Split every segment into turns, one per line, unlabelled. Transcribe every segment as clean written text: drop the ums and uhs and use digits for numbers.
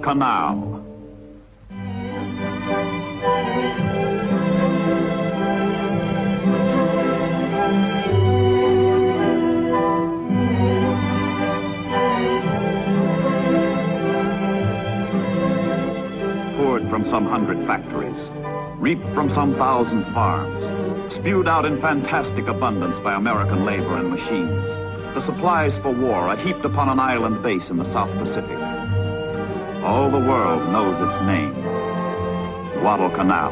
Guadalcanal. Poured from some 100 factories, reaped from some 1,000 farms, spewed out in fantastic abundance by American labor and machines. The supplies for war are heaped upon an island base in the South Pacific. All the world knows its name, Guadalcanal.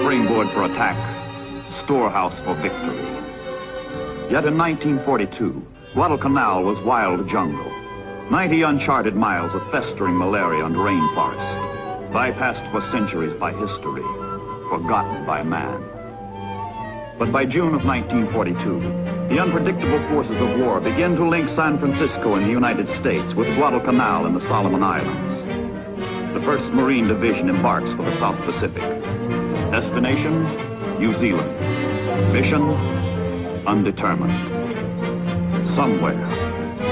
Springboard for attack, storehouse for victory. Yet in 1942, Guadalcanal was wild jungle. 90 uncharted miles of festering malaria and rainforest, bypassed for centuries by history, forgotten by man. But by June of 1942, the unpredictable forces of war began to link San Francisco in the United States with Guadalcanal in the Solomon Islands. The 1st Marine Division embarks for the South Pacific. Destination, New Zealand. Mission, undetermined. Somewhere,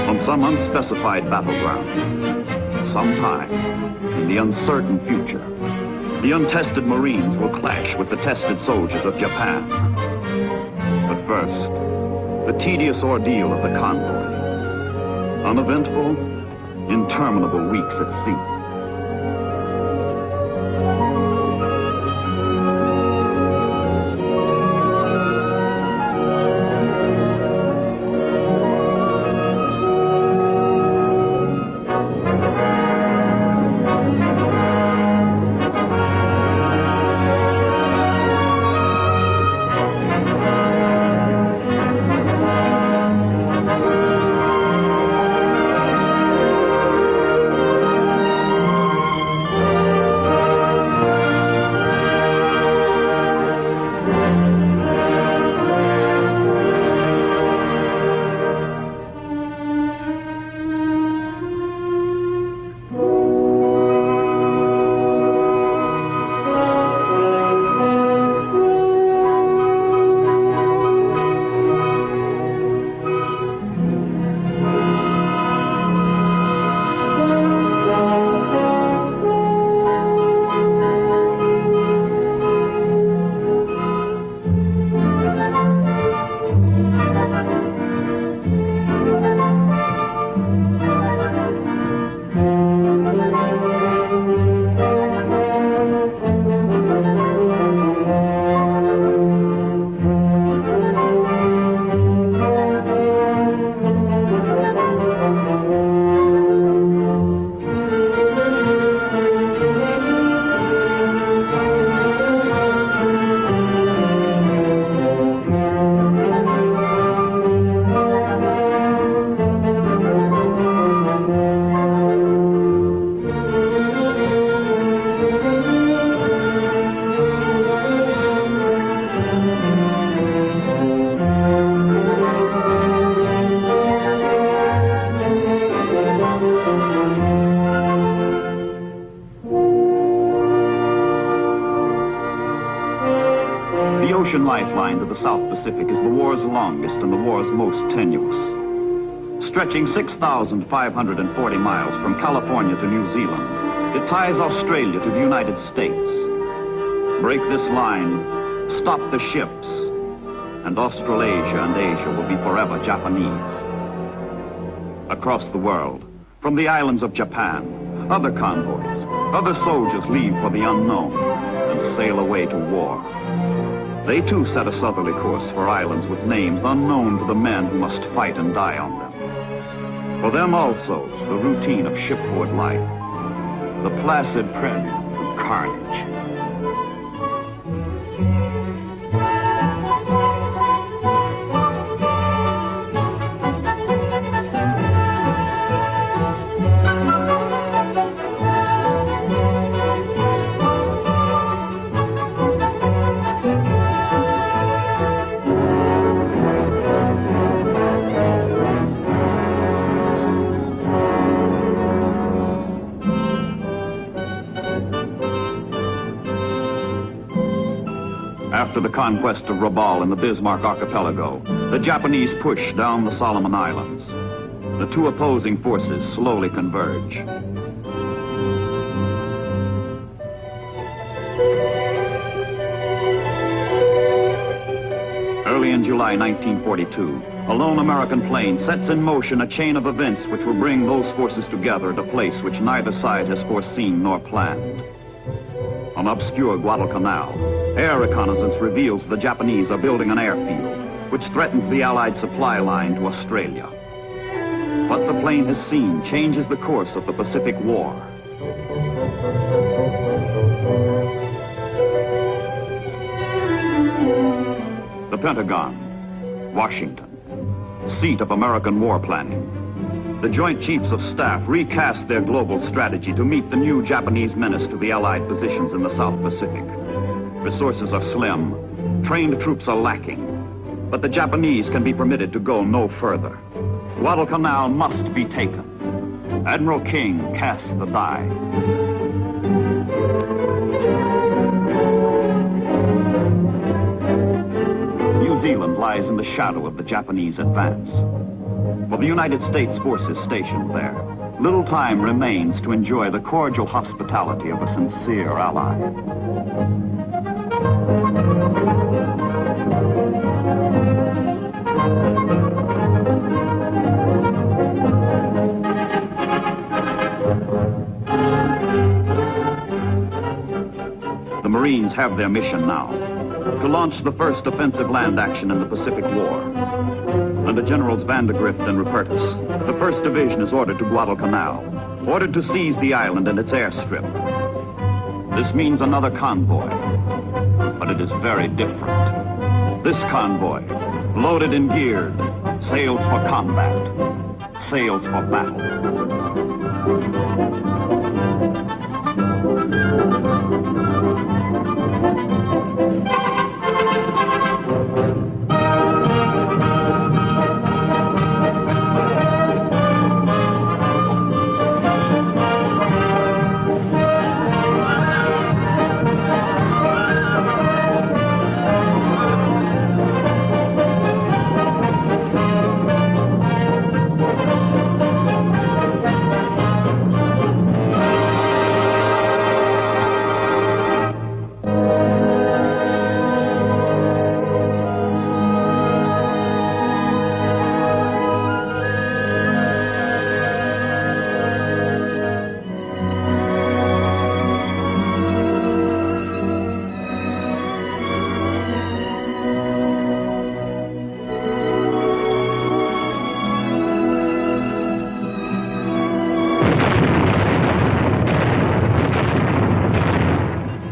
on some unspecified battleground, sometime in the uncertain future, the untested Marines will clash with the tested soldiers of Japan. But first, the tedious ordeal of the convoy. Uneventful, interminable weeks at sea. The ocean lifeline to the South Pacific is the war's longest and the war's most tenuous. Stretching 6,540 miles from California to New Zealand, it ties Australia to the United States. Break this line, stop the ships, and Australasia and Asia will be forever Japanese. Across the world, from the islands of Japan, other convoys, other soldiers leave for the unknown and sail away to war. They too set a southerly course for islands with names unknown to the men who must fight and die on them. For them also, the routine of shipboard life, the placid prelude of carnage. After the conquest of Rabaul in the Bismarck Archipelago, the Japanese push down the Solomon Islands. The two opposing forces slowly converge. Early in July 1942, a lone American plane sets in motion a chain of events which will bring those forces together at a place which neither side has foreseen nor planned. On obscure Guadalcanal, air reconnaissance reveals the Japanese are building an airfield, which threatens the Allied supply line to Australia. What the plane has seen changes the course of the Pacific War. The Pentagon, Washington, seat of American war planning. The Joint Chiefs of Staff recast their global strategy to meet the new Japanese menace to the Allied positions in the South Pacific. Resources are slim, trained troops are lacking, but the Japanese can be permitted to go no further. Guadalcanal must be taken. Admiral King casts the die. New Zealand lies in the shadow of the Japanese advance. For the United States forces stationed there, little time remains to enjoy the cordial hospitality of a sincere ally. The Marines have their mission now, to launch the first offensive land action in the Pacific War. Under Generals Vandegrift and Rupertus, the 1st Division is ordered to Guadalcanal, ordered to seize the island and its airstrip. This means another convoy, but it is very different. This convoy, loaded and geared, sails for combat, sails for battle.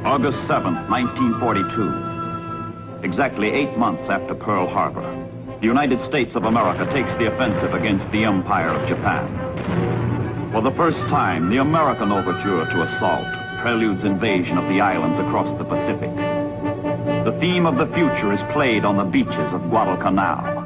August 7th, 1942. Exactly 8 months after Pearl Harbor, the United States of America takes the offensive against the Empire of Japan. For the first time, the American overture to assault preludes invasion of the islands across the Pacific. The theme of the future is played on the beaches of Guadalcanal.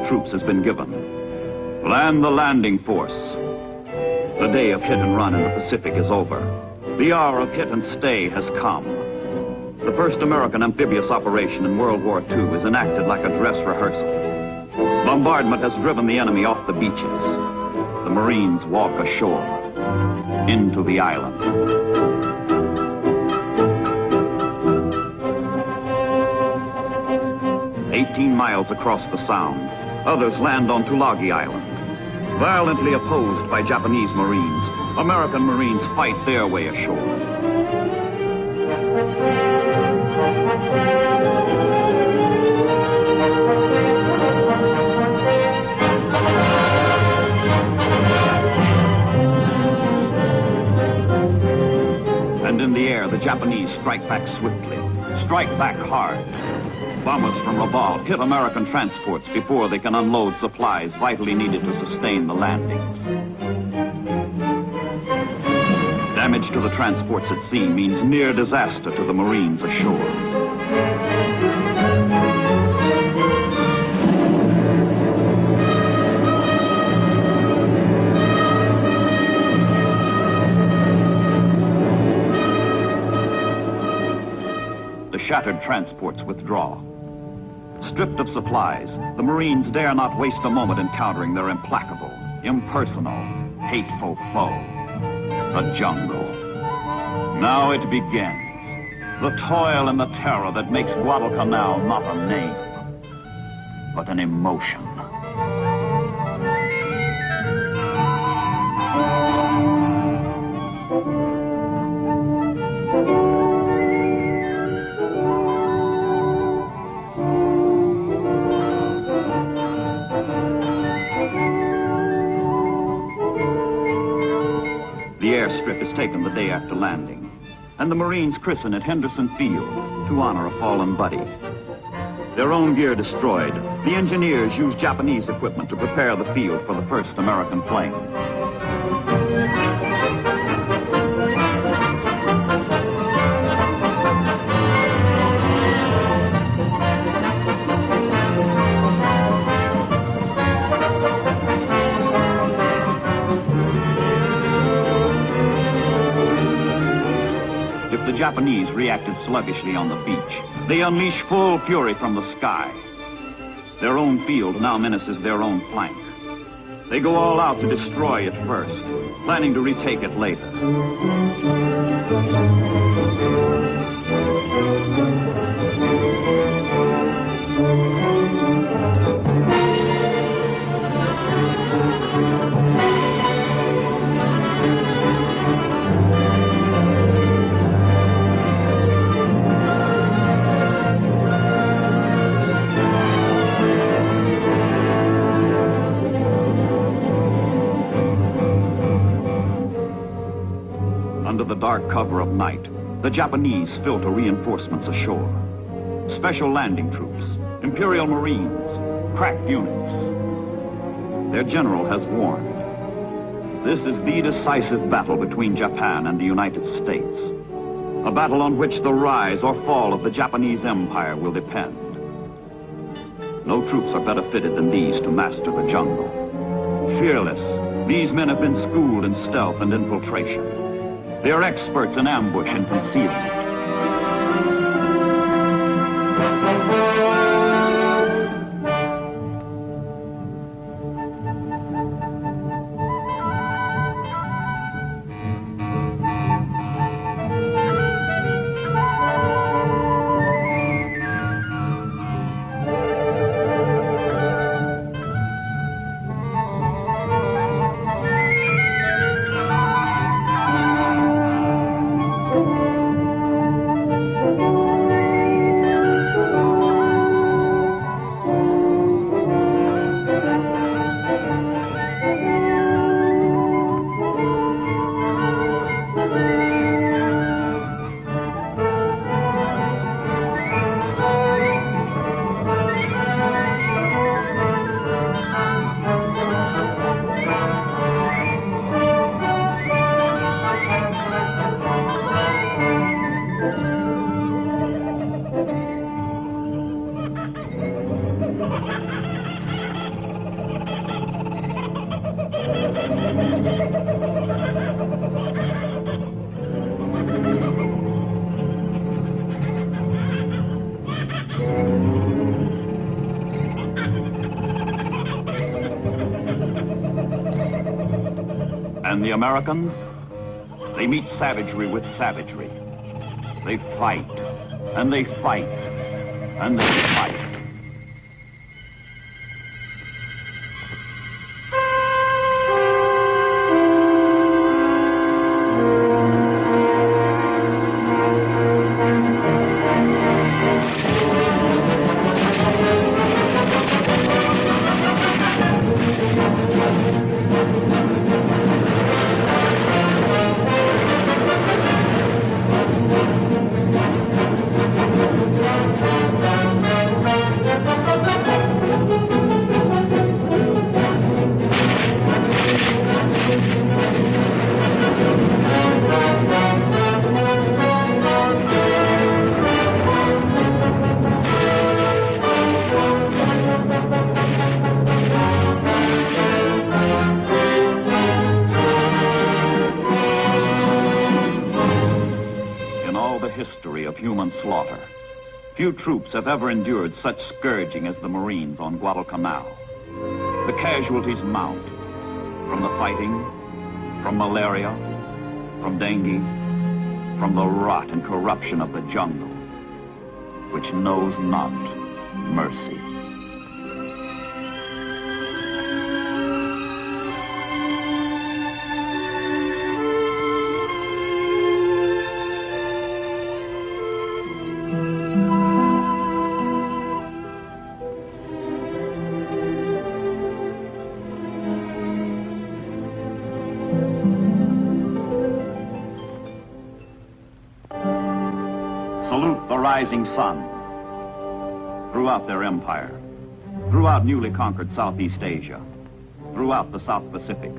Troops has been given. Land the landing force. The day of hit and run in the Pacific is over. The hour of hit and stay has come. The first American amphibious operation in World War II is enacted like a dress rehearsal. Bombardment has driven the enemy off the beaches. The Marines walk ashore, into the island. 18 miles across the Sound, others land on Tulagi Island. Violently opposed by Japanese Marines, American Marines fight their way ashore. air, the Japanese strike back swiftly, strike back hard. Bombers from Rabaul hit American transports before they can unload supplies vitally needed to sustain the landings. Damage to the transports at sea means near disaster to the Marines ashore. The shattered transports withdraw. Stripped of supplies, the Marines dare not waste a moment encountering their implacable, impersonal, hateful foe, the jungle. Now it begins. The toil and the terror that makes Guadalcanal not a name, but an emotion. The airstrip is taken the day after landing, and the Marines christen it Henderson Field to honor a fallen buddy. Their own gear destroyed, the engineers use Japanese equipment to prepare the field for the first American plane. The Japanese reacted sluggishly on the beach. They unleash full fury from the sky. Their own field now menaces their own flank. They go all out to destroy it first, planning to retake it later. Under the dark cover of night, the Japanese filter reinforcements ashore. Special landing troops, Imperial Marines, crack units. Their general has warned. This is the decisive battle between Japan and the United States. A battle on which the rise or fall of the Japanese Empire will depend. No troops are better fitted than these to master the jungle. Fearless, these men have been schooled in stealth and infiltration. They are experts in ambush and concealment. And the Americans? They meet savagery with savagery. They fight, and they fight, and they fight. history of human slaughter. Few troops have ever endured such scourging as the Marines on Guadalcanal. The casualties mount from the fighting, from malaria, from dengue, from the rot and corruption of the jungle, which knows not mercy. Salute the rising sun. Throughout their empire, throughout newly conquered Southeast Asia, throughout the South Pacific,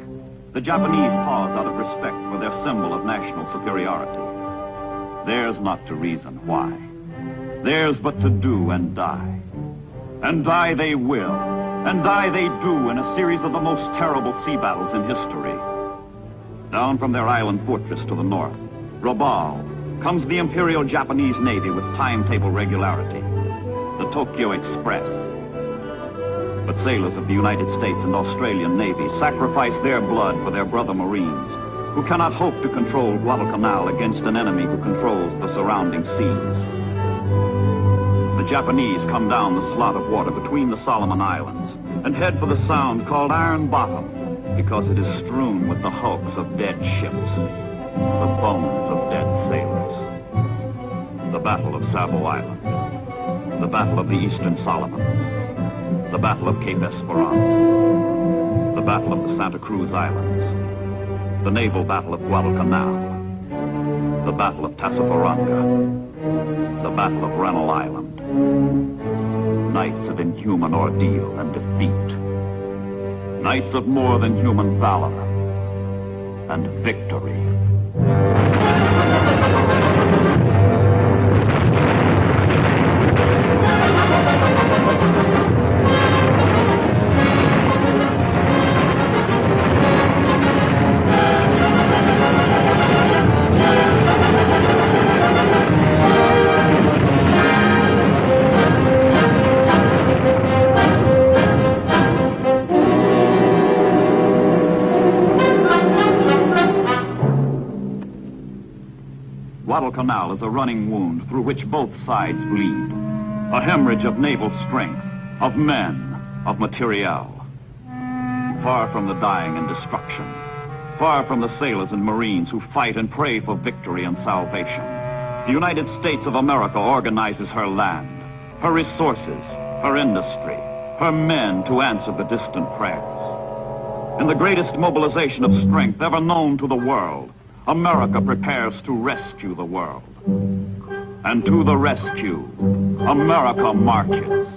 the Japanese pause out of respect for their symbol of national superiority. Theirs not to reason why. Theirs but to do and die. And die they will, and die they do in a series of the most terrible sea battles in history. Down from their island fortress to the north, Rabaul, comes the Imperial Japanese Navy with timetable regularity, the Tokyo Express. But sailors of the United States and Australian Navy sacrifice their blood for their brother Marines, who cannot hope to control Guadalcanal against an enemy who controls the surrounding seas. The Japanese come down the slot of water between the Solomon Islands and head for the sound called Iron Bottom, because it is strewn with the hulks of dead ships, the bones of dead sailors. The Battle of Savo Island, the Battle of the Eastern Solomons, the Battle of Cape Esperance, the Battle of the Santa Cruz Islands, the Naval Battle of Guadalcanal, the Battle of Tassafaronga, the Battle of Rennell Island. Nights of inhuman ordeal and defeat. Nights of more than human valor and victory. Guadalcanal is a running wound through which both sides bleed. A hemorrhage of naval strength, of men, of materiel. Far from the dying and destruction. Far from the sailors and Marines who fight and pray for victory and salvation. The United States of America organizes her land, her resources, her industry, her men to answer the distant prayers. In the greatest mobilization of strength ever known to the world, America prepares to rescue the world. And to the rescue, America marches.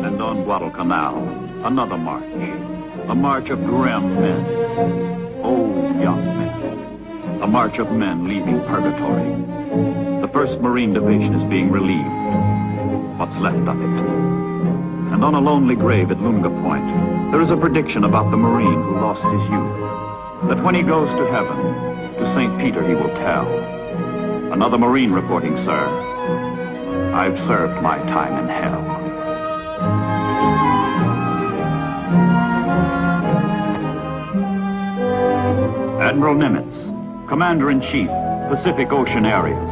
And on Guadalcanal, another march. A march of grim men. Old young men. A march of men leaving purgatory. The 1st Marine Division is being relieved. What's left of it. And on a lonely grave at Lunga Point, there is a prediction about the Marine who lost his youth. That when he goes to heaven, to St. Peter he will tell. Another Marine reporting, sir. I've served my time in hell. Admiral Nimitz, Commander-in-Chief, Pacific Ocean Areas,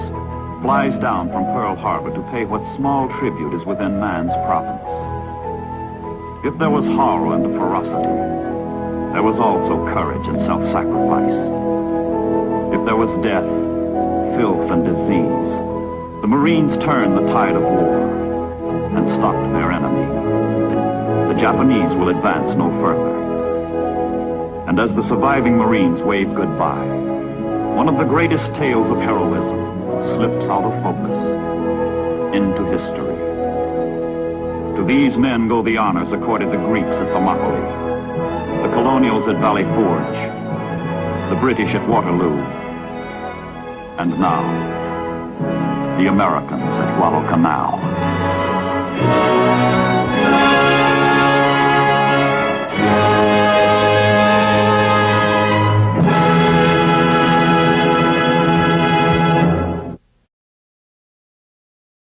flies down from Pearl Harbor to pay what small tribute is within man's province. If there was horror and ferocity, there was also courage and self-sacrifice. If there was death, filth and disease, the Marines turned the tide of war and stopped their enemy. The Japanese will advance no further. And as the surviving Marines wave goodbye, one of the greatest tales of heroism slips out of focus into history. To these men go the honors accorded the Greeks at Thermopylae, the colonials at Valley Forge, the British at Waterloo, and now, the Americans at Guadalcanal.